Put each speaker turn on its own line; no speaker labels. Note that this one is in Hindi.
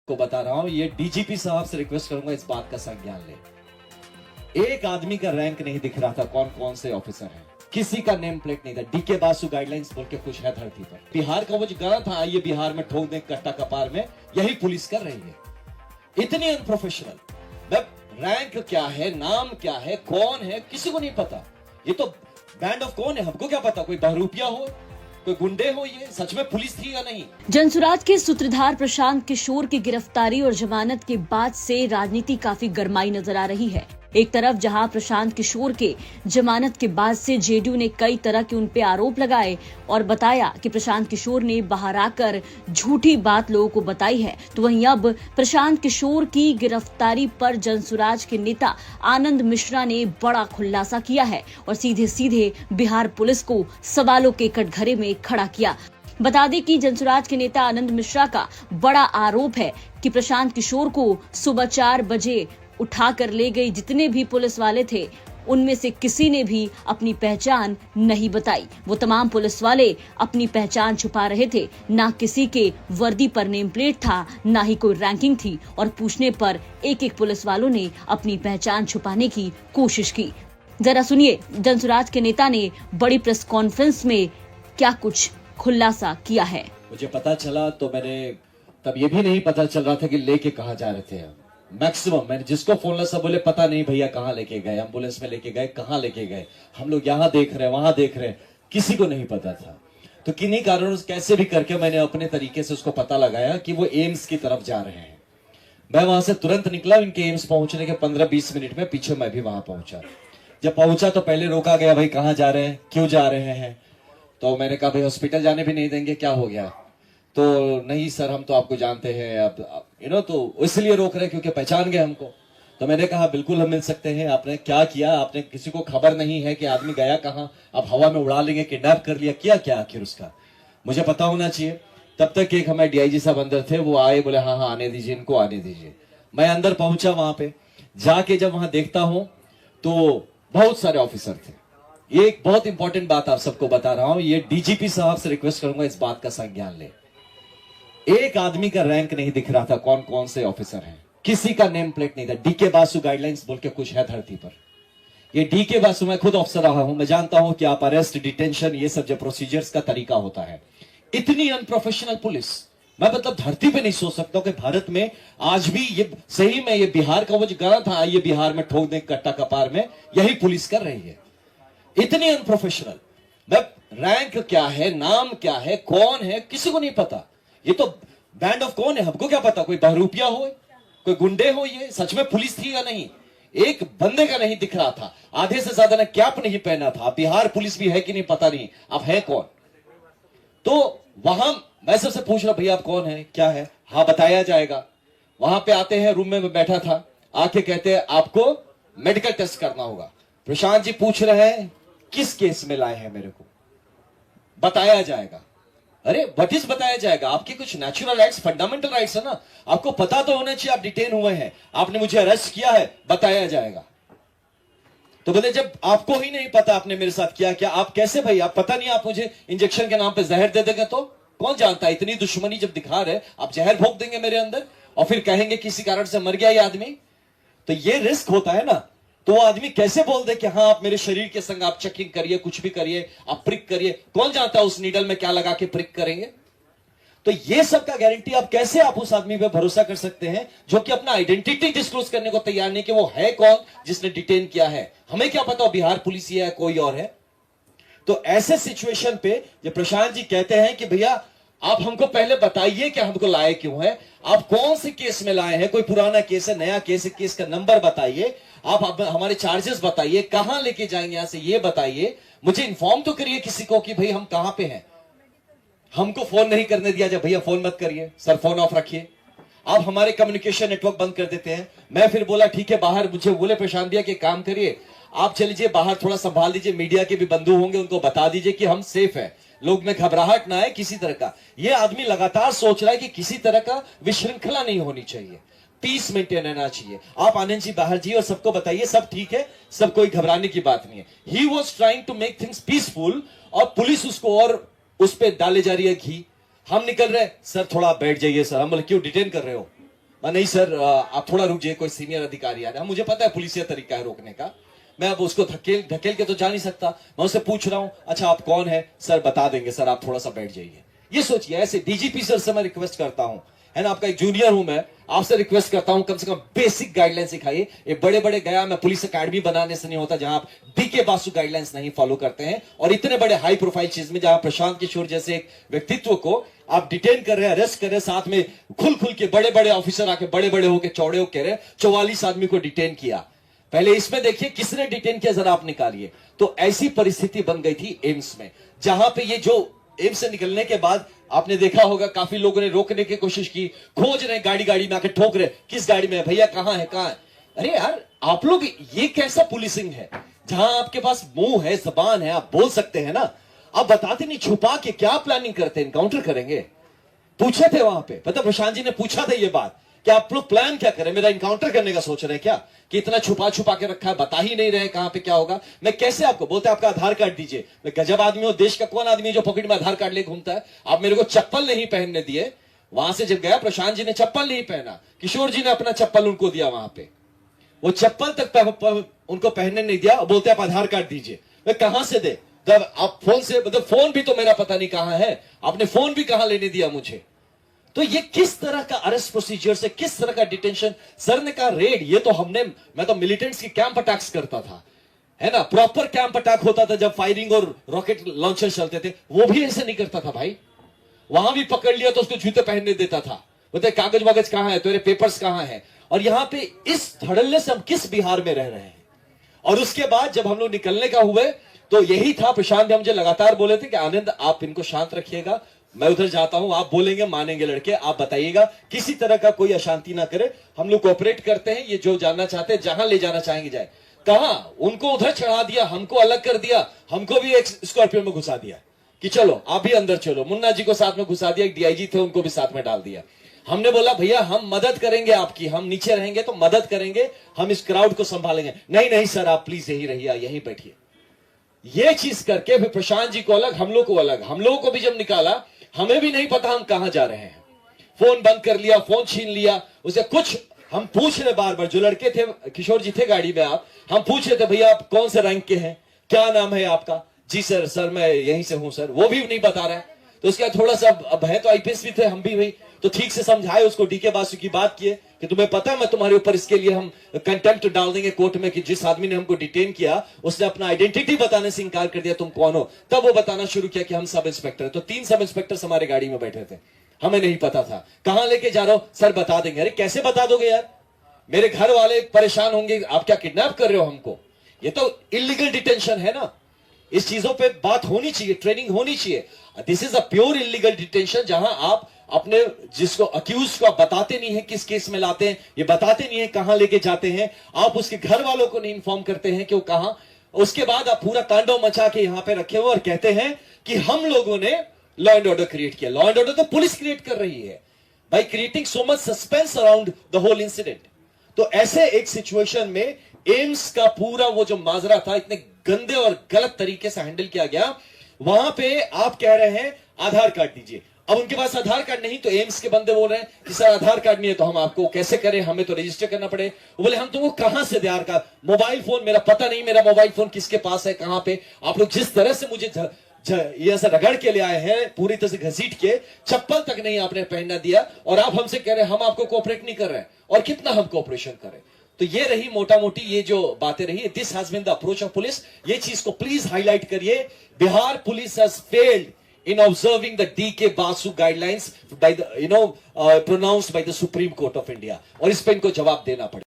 को बता रहा हूं, ये डीजीपी साहब से रिक्वेस्ट करूंगा इस बात का संज्ञान ले। एक आदमी का रैंक नहीं दिख रहा था, कौन कौन से ऑफिसर हैं, किसी का नेम प्लेट नहीं था। डीके बासु गाइडलाइंस बोल के कुछ है धरती पर। बिहार का वो जो गला था, आइए बिहार में ठोक दें कट्टा कपार में, यही पुलिस कर रही है। इतनी अनप्रोफेशनल। रैंक क्या है, नाम क्या है, कौन है, किसी को नहीं पता। ये तो बैंड ऑफ कौन है, हमको क्या पता। कोई बहरूपिया हो, कोई गुंडे हो, ये सच में पुलिस थी या नहीं।
जनसुराज के सूत्रधार प्रशांत किशोर की गिरफ्तारी और जमानत के बाद से राजनीति काफी गरमाई नजर आ रही है। एक तरफ जहां प्रशांत किशोर के जमानत के बाद से जेडीयू ने कई तरह के उन पे आरोप लगाए और बताया कि प्रशांत किशोर ने बाहर आकर झूठी बात लोगों को बताई है, तो वहीं अब प्रशांत किशोर की गिरफ्तारी पर जनसुराज के नेता आनंद मिश्रा ने बड़ा खुलासा किया है और सीधे सीधे बिहार पुलिस को सवालों के कटघरे में खड़ा किया। बता दें कि जनसुराज के नेता आनंद मिश्रा का बड़ा आरोप है कि प्रशांत किशोर को सुबह 4 बजे उठा कर ले गई जितने भी पुलिस वाले थे, उनमें से किसी ने भी अपनी पहचान नहीं बताई। वो तमाम पुलिस वाले अपनी पहचान छुपा रहे थे। ना किसी के वर्दी पर नेम प्लेट था, ना ही कोई रैंकिंग थी और पूछने पर एक एक पुलिस वालों ने अपनी पहचान छुपाने की कोशिश की। जरा सुनिए जनसुराज के नेता ने बड़ी प्रेस कॉन्फ्रेंस में क्या कुछ खुलासा किया है।
मुझे पता चला तो मैंने तब ये भी नहीं पता चल रहा था कि लेके कहाँ जा रहे थे। मैक्सिमम मैंने जिसको फोन लगा सब बोले पता नहीं भैया कहाँ लेके गए, एम्बुलेंस में लेके गए, कहाँ लेके गए, हम लोग यहाँ देख रहे हैं वहां देख रहे हैं, किसी को नहीं पता था। तो किन्हीं कारणों से कैसे भी करके मैंने अपने तरीके से उसको पता लगाया कि वो एम्स की तरफ जा रहे हैं। मैं वहां से तुरंत निकला। इनके एम्स पहुंचने के 15-20 मिनट में पीछे मैं भी वहां पहुंचा। जब पहुंचा तो पहले रोका गया, भाई कहाँ जा रहे हैं, क्यों जा रहे हैं। तो मैंने कहा भाई हॉस्पिटल जाने भी नहीं देंगे, क्या हो गया। तो नहीं सर हम तो आपको जानते हैं, अब तो इसलिए रोक रहे क्योंकि पहचान गए हमको। तो मैंने कहा बिल्कुल हम मिल सकते हैं। आपने क्या किया, आपने किसी को खबर नहीं है कि आदमी गया कहाँ, अब हवा में उड़ा लेंगे, किडनैप कर लिया, किया क्या आखिर उसका, मुझे पता होना चाहिए। तब तक एक हमारे डीआईजी साहब अंदर थे, वो आए, बोले हाँ हाँ आने दीजिए, इनको आने दीजिए। मैं अंदर पहुंचा, वहां पे जाके जब वहां देखता हूं तो बहुत सारे ऑफिसर थे। ये एक बहुत इंपॉर्टेंट बात आप सबको बता रहा हूं, ये डीजीपी साहब से रिक्वेस्ट करूंगा इस बात का संज्ञान ले। एक आदमी का रैंक नहीं दिख रहा था, कौन कौन से ऑफिसर हैं, किसी का नेम प्लेट नहीं था। डीके बासु गाइडलाइंस बोल के कुछ है धरती पर। ये डीके बासु, मैं खुद ऑफिसर रहा हूं, मैं जानता हूं कि आप अरेस्ट, डिटेंशन, ये सब जो प्रोसीजर्स का तरीका होता है। इतनी अनप्रोफेशनल पुलिस मैं मतलब धरती पे नहीं सोच सकता हूं कि भारत में आज भी ये सही में, ये बिहार का वो जो गला था, आइए बिहार में ठोक दें कट्टा कपार में, यही पुलिस कर रही है। इतनी अनप्रोफेशनल। रैंक क्या है, नाम क्या है, कौन है, किसी को नहीं पता। ये तो बैंड ऑफ कौन है, हमको क्या पता। कोई बहरूपिया हो, कोई गुंडे हो, ये सच में पुलिस थी या नहीं। एक बंदे का नहीं दिख रहा था, आधे से ज्यादा ने कैप नहीं पहना था। बिहार पुलिस भी है कि नहीं पता नहीं, अब है कौन। तो वहां मैं सबसे पूछ रहा, भैया आप कौन है, क्या है, हाँ बताया जाएगा। वहां पे आते हैं, रूम में बैठा था, आके कहते हैं आपको मेडिकल टेस्ट करना होगा। प्रशांत जी पूछ रहे हैं किस केस में लाए हैं, मेरे को बताया जाएगा। अरे व्हाट इज बताया जाएगा, आपके कुछ नेचुरल राइट्स, फंडामेंटल राइट्स है ना, आपको पता तो होना चाहिए आप डिटेन हुए हैं, आपने मुझे अरेस्ट किया है, बताया जाएगा। तो बोले जब आपको ही नहीं पता आपने मेरे साथ किया क्या, आप कैसे भाई, आप पता नहीं, आप मुझे इंजेक्शन के नाम पे जहर दे देंगे तो कौन जानता है। इतनी दुश्मनी जब दिखा रहे, आप जहर भोंक देंगे मेरे अंदर और फिर कहेंगे किसी कारण से मर गया ये आदमी, तो ये रिस्क होता है ना। तो वो आदमी कैसे बोल दे कि हाँ आप मेरे शरीर के संग आप चेकिंग करिए, कुछ भी करिए, आप प्रिक करिए, कौन जानता है उस नीडल में क्या लगा के प्रिक करेंगे। तो ये सब का गारंटी आप कैसे, आप उस आदमी पे भरोसा कर सकते हैं जो कि अपना आइडेंटिटी डिस्क्लोज करने को तैयार नहीं कि वो है कौन जिसने डिटेन किया है। हमें क्या पता बिहार पुलिस है कोई और है। तो ऐसे सिचुएशन पे जब प्रशांत जी कहते हैं कि भैया आप हमको पहले बताइए कि हमको लाए क्यों है, आप कौन से केस में लाए हैं, कोई पुराना केस है, नया केस है, केस का नंबर बताइए, आप हमारे चार्जेस बताइए, कहां लेके जाएंगे यहां से ये बताइए, मुझे इन्फॉर्म तो करिए किसी को कि भाई हम कहां पे हैं। हमको फोन नहीं करने दिया, जब भैया फोन मत करिए सर, फोन ऑफ रखिए। आप हमारे कम्युनिकेशन नेटवर्क बंद कर देते हैं। मैं फिर बोला ठीक है बाहर, मुझे बोले प्रशांत भैया कि काम करिए, आप चलिए बाहर थोड़ा संभाल दीजिए, मीडिया के भी बंधु होंगे उनको बता दीजिए कि हम सेफ है, लोग में घबराहट ना है किसी तरह का। ये आदमी लगातार सोच रहा है कि किसी तरह का विश्रृंखला नहीं होनी चाहिए, पीस मेंटेन रहना चाहिए। आप आनंद जी बाहर जी और सबको बताइए सब ठीक है, सब कोई घबराने की बात नहीं है। He was trying to make things peaceful और पुलिस उसको और उस पर डाले जा रही है घी। हम निकल रहे, सर थोड़ा बैठ जाइए सर। हम बोले क्यों डिटेन कर रहे हो, नहीं सर आप थोड़ा रुक जाइए, कोई सीनियर अधिकारी आ रहा है, मुझे पता है पुलिसिया तरीका है रोकने का, मैं अब उसको धकेल के तो जा नहीं सकता, मैं उससे पूछ रहा हूं अच्छा आप कौन है, सर बता देंगे सर आप थोड़ा सा बैठ जाइए। ये सोचिए, ऐसे डीजीपी सर से मैं रिक्वेस्ट करता हूं, है ना, आपका एक जूनियर हूं मैं, आपसे रिक्वेस्ट करता हूं कम से कम बेसिक गाइडलाइन सिखाइए। ये बड़े बड़े गया मैं पुलिस अकेडमी बनाने से नहीं होता जहां आप डीके बासु गाइडलाइंस नहीं फॉलो करते हैं, और इतने बड़े हाई प्रोफाइल चीज में जहां प्रशांत किशोर जैसे एक व्यक्तित्व को आप डिटेन कर रहे हैं, अरेस्ट कर रहे हैं, साथ में खुल के बड़े बड़े ऑफिसर आके बड़े होके चौड़े होकर कह रहे हैं 44 आदमी को डिटेन किया। पहले इसमें देखिए किसने डिटेन किया, जरा आप निकालिए। तो ऐसी परिस्थिति बन गई थी एम्स में, जहां पे ये जो एम्स से निकलने के बाद आपने देखा होगा काफी लोगों ने रोकने की कोशिश की, खोज रहे गाड़ी में आके ठोक रहे, किस गाड़ी में है भैया, कहां है। अरे यार आप लोग, ये कैसा पुलिसिंग है जहां आपके पास मुंह है, जबान है, आप बोल सकते हैं ना, आप बताते नहीं, छुपा के क्या प्लानिंग करते हैं, एनकाउंटर करेंगे। पूछे थे वहां पे, पता प्रशांत जी ने पूछा था ये बात कि आप लोग प्लान क्या करें, मेरा इनकाउंटर करने का सोच रहे हैं क्या, कि इतना छुपा के रखा है, बता ही नहीं रहे कहां पे क्या होगा। मैं कैसे आपको बोलते आपका आधार कार्ड दीजिए, मैं गजब आदमी हूं, देश का कौन आदमी जो पॉकेट में आधार कार्ड लेके घूमता है। आप मेरे को चप्पल नहीं पहनने दिए, वहां से जब गया प्रशांत जी ने चप्पल नहीं पहना, किशोर जी ने अपना चप्पल उनको दिया, वहां पे वो चप्पल तक उनको पहनने नहीं दिया, बोलते आप आधार कार्ड दीजिए। मैं कहां से दे, जब आप फोन से, मतलब फोन भी तो मेरा पता नहीं कहां है, आपने फोन भी कहां लेने दिया मुझे। तो ये किस तरह का अरेस्ट प्रोसीजर से, किस तरह का डिटेंशन। सर ने कहा रेड, ये तो मैं तो मिलिटेंट्स की कैंप अटैक्स करता था, है ना, प्रॉपर कैंप अटैक होता था जब फायरिंग और रॉकेट लॉन्चर चलते थे, वो भी ऐसे नहीं करता था भाई। वहां भी पकड़ लिया तो उसको जूते पहनने देता था, बोलते कागज वागज कहां है, तेरे पेपर्स कहां है। और यहां पे इस धड़ल्ले से हम किस बिहार में रह रहे हैं। और उसके बाद जब हम लोग निकलने का हुए तो यही था, प्रशांत मुझे लगातार बोले थे कि आनंद आप इनको शांत रखिएगा, मैं उधर जाता हूं, आप बोलेंगे मानेंगे लड़के, आप बताइएगा किसी तरह का कोई अशांति ना करे, हम लोग कोऑपरेट करते हैं, ये जो जानना चाहते हैं जहां ले जाना चाहेंगे जाए। कहा उनको उधर चढ़ा दिया, हमको अलग कर दिया, हमको भी एक स्कॉर्पियो में घुसा दिया कि चलो आप भी अंदर चलो, मुन्ना जी को साथ में घुसा दिया, एक डीआईजी थे उनको भी साथ में डाल दिया। हमने बोला भैया हम मदद करेंगे आपकी, हम नीचे रहेंगे तो मदद करेंगे, हम इस क्राउड को संभालेंगे। नहीं सर आप प्लीज यही रहिए, यहीं बैठिए। ये चीज करके फिर प्रशांत जी को अलग, हम लोग को अलग, हम लोगों को भी जब निकाला हमें भी नहीं पता हम कहां जा रहे हैं, फोन बंद कर लिया, फोन छीन लिया, उसे कुछ हम पूछ रहे बार जो लड़के थे, किशोर जी थे गाड़ी में, हम पूछ रहे थे भैया आप कौन से रैंक के हैं, क्या नाम है आपका, जी सर मैं यहीं से हूं सर, वो भी नहीं बता रहे। तो उसके बाद थोड़ा सा, अब है तो आईपीएस भी थे, हम भी भाई, तो ठीक से समझाए उसको, डीके बासु की बात किए कि तुम्हें पता है मैं तुम्हारे ऊपर इसके लिए हम कंटेम्प्ट डाल देंगे कोर्ट में कि जिस आदमी ने हमको डिटेन किया उसने अपना आइडेंटिटी बताने से इंकार कर दिया, तुम कौन हो। तब वो बताना शुरू किया कि हम सब इंस्पेक्टर है। तो 3 सब इंस्पेक्टर हमारे गाड़ी में बैठे थे, हमें नहीं पता था कहां लेके जा रहा हो, सर बता देंगे। अरे कैसे बता दोगे यार, मेरे घर वाले परेशान होंगे, आप क्या किडनैप कर रहे हो हमको, ये तो इलीगल डिटेंशन है ना। इस चीजों पे बात होनी चाहिए, ट्रेनिंग होनी चाहिए। This is a pure illegal detention, जहां आप अपने जिसको अक्यूज को आप बताते नहीं है किस केस में लाते हैं, ये बताते नहीं है कहां लेके जाते हैं, आप उसके घर वालों को नहीं इन्फॉर्म करते हैं कि वो कहां। उसके बाद आप पूरा तांडव मचा के यहां पे रखे हुए और कहते हैं कि हम लोगों ने लॉ एंड ऑर्डर क्रिएट किया। लॉ एंड ऑर्डर तो पुलिस क्रिएट कर रही है by creating so much suspense around the whole incident. तो ऐसे एक सिचुएशन में एम्स का पूरा वो जो माजरा था इतने गंदे और गलत तरीके से हैंडल किया गया। वहां पे आप कह रहे हैं आधार कार्ड दीजिए, अब उनके पास आधार कार्ड नहीं, तो एम्स के बंदे बोल रहे हैं कि सर आधार कार्ड नहीं है तो हम आपको कैसे करें, हमें तो रजिस्टर करना पड़े। वो बोले हम तुमको कहां से आधार कार्ड, मोबाइल फोन मेरा पता नहीं, मेरा मोबाइल फोन किसके पास है, कहां पे। आप लोग जिस तरह से मुझे ये ऐसा रगड़ के ले आए हैं, पूरी तरह से घसीट के, चप्पल तक नहीं आपने पहनना दिया, और आप हमसे कह रहे हैं हम आपको कोऑपरेट नहीं कर रहे हैं, और कितना हम कोऑपरेशन करें। तो ये रही मोटा मोटी ये जो बातें रही, this has been the approach of police. ये चीज को प्लीज हाईलाइट करिए, Bihar police has failed in observing the DK Basu guidelines by the pronounced by the Supreme Court of India, और इस पे इनको जवाब देना पड़ेगा।